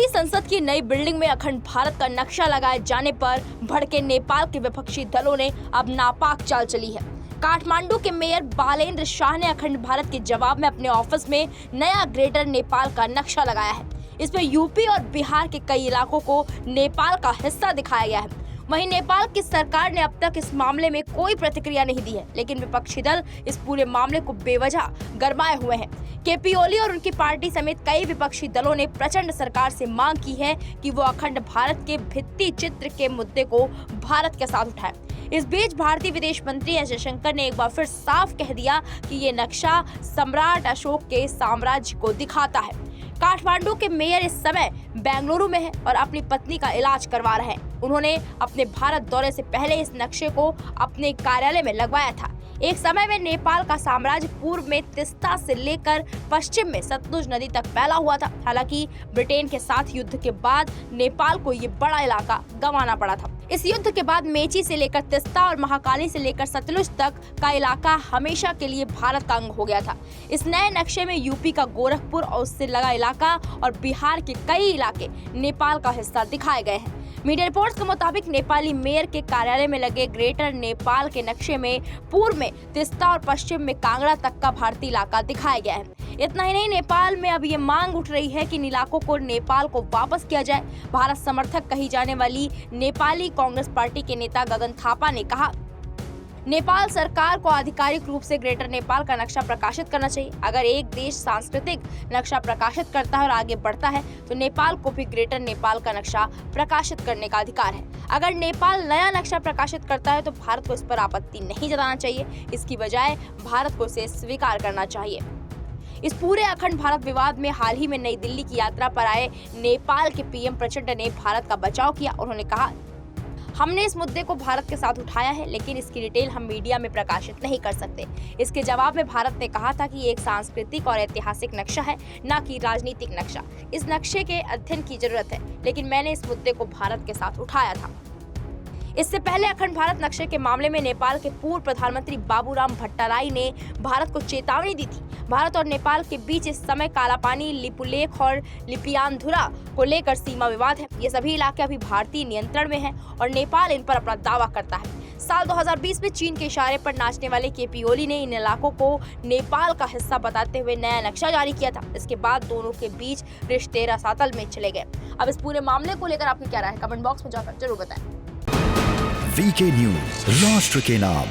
भारतीय संसद की नई बिल्डिंग में अखंड भारत का नक्शा लगाए जाने पर भड़के नेपाल के विपक्षी दलों ने अब नापाक चाल चली है। काठमांडू के मेयर बालेन्द्र शाह ने अखंड भारत के जवाब में अपने ऑफिस में नया ग्रेटर नेपाल का नक्शा लगाया है। इसमें यूपी और बिहार के कई इलाकों को नेपाल का हिस्सा दिखाया गया है। वहीं नेपाल की सरकार ने अब तक इस मामले में कोई प्रतिक्रिया नहीं दी है, लेकिन विपक्षी दल इस पूरे मामले को बेवजह गरमाए हुए हैं। केपी ओली और उनकी पार्टी समेत कई विपक्षी दलों ने प्रचंड सरकार से मांग की है कि वो अखंड भारत के भित्ति चित्र के मुद्दे को भारत के साथ उठाए। इस बीच भारतीय विदेश मंत्री एस जयशंकर ने एक बार फिर साफ कह दिया कि ये नक्शा सम्राट अशोक के साम्राज्य को दिखाता है। काठमांडू के मेयर इस समय बेंगलुरु में हैं और अपनी पत्नी का इलाज करवा रहे हैं। उन्होंने अपने भारत दौरे से पहले इस नक्शे को अपने कार्यालय में लगवाया था। एक समय में नेपाल का साम्राज्य पूर्व में तिस्ता से लेकर पश्चिम में सतलुज नदी तक फैला हुआ था। हालांकि ब्रिटेन के साथ युद्ध के बाद नेपाल को ये बड़ा इलाका गंवाना पड़ा था। इस युद्ध के बाद मेची से लेकर तिस्ता और महाकाली से लेकर सतलुज तक का इलाका हमेशा के लिए भारत का अंग हो गया था। इस नए नक्शे में यूपी का गोरखपुर और उससे लगा इलाका और बिहार के कई इलाके नेपाल का हिस्सा दिखाए गए हैं। मीडिया रिपोर्ट्स के मुताबिक नेपाली मेयर के कार्यालय में लगे ग्रेटर नेपाल के नक्शे में पूर्व में तिस्ता और पश्चिम में कांगड़ा तक का भारतीय इलाका दिखाया गया है। इतना ही नहीं, नेपाल में अब ये मांग उठ रही है कि इन इलाकों को नेपाल को वापस किया जाए। भारत समर्थक कही जाने वाली नेपाली कांग्रेस पार्टी के नेता गगन थापा ने कहा, नेपाल सरकार को आधिकारिक रूप से ग्रेटर नेपाल का नक्शा प्रकाशित करना चाहिए। अगर एक देश सांस्कृतिक नक्शा प्रकाशित करता है और आगे बढ़ता है तो नेपाल को भी ग्रेटर नेपाल का नक्शा प्रकाशित करने का अधिकार है। अगर नेपाल नया नक्शा प्रकाशित करता है तो भारत को इस पर आपत्ति नहीं जताना चाहिए, इसकी बजाय भारत को इसे स्वीकार करना चाहिए। इस पूरे अखंड भारत विवाद में हाल ही में नई दिल्ली की यात्रा पर आए नेपाल के पीएम प्रचंड ने भारत का बचाव किया। उन्होंने कहा, हमने इस मुद्दे को भारत के साथ उठाया है, लेकिन इसकी डिटेल हम मीडिया में प्रकाशित नहीं कर सकते। इसके जवाब में भारत ने कहा था कि ये एक सांस्कृतिक और ऐतिहासिक नक्शा है, न कि राजनीतिक नक्शा। इस नक्शे के अध्ययन की जरूरत है, लेकिन मैंने इस मुद्दे को भारत के साथ उठाया था। इससे पहले अखंड भारत नक्शे के मामले में नेपाल के पूर्व प्रधानमंत्री बाबूराम भट्टाराई ने भारत को चेतावनी दी थी। भारत और नेपाल के बीच इस समय कालापानी, लिपुलेख और लिपियानधुरा को लेकर सीमा विवाद है। ये सभी इलाके अभी भारतीय नियंत्रण में हैं और नेपाल इन पर अपना दावा करता है। साल 2020 में चीन के इशारे पर नाचने वाले केपी ओली ने इन इलाकों को नेपाल का हिस्सा बताते हुए नया नक्शा जारी किया था। इसके बाद दोनों के बीच रिश्ते रसातल में चले गए। अब इस पूरे मामले को लेकर आपकी क्या राय है, कमेंट बॉक्स में जाकर जरूर बताएं। वीके न्यूज, राष्ट्र के नाम।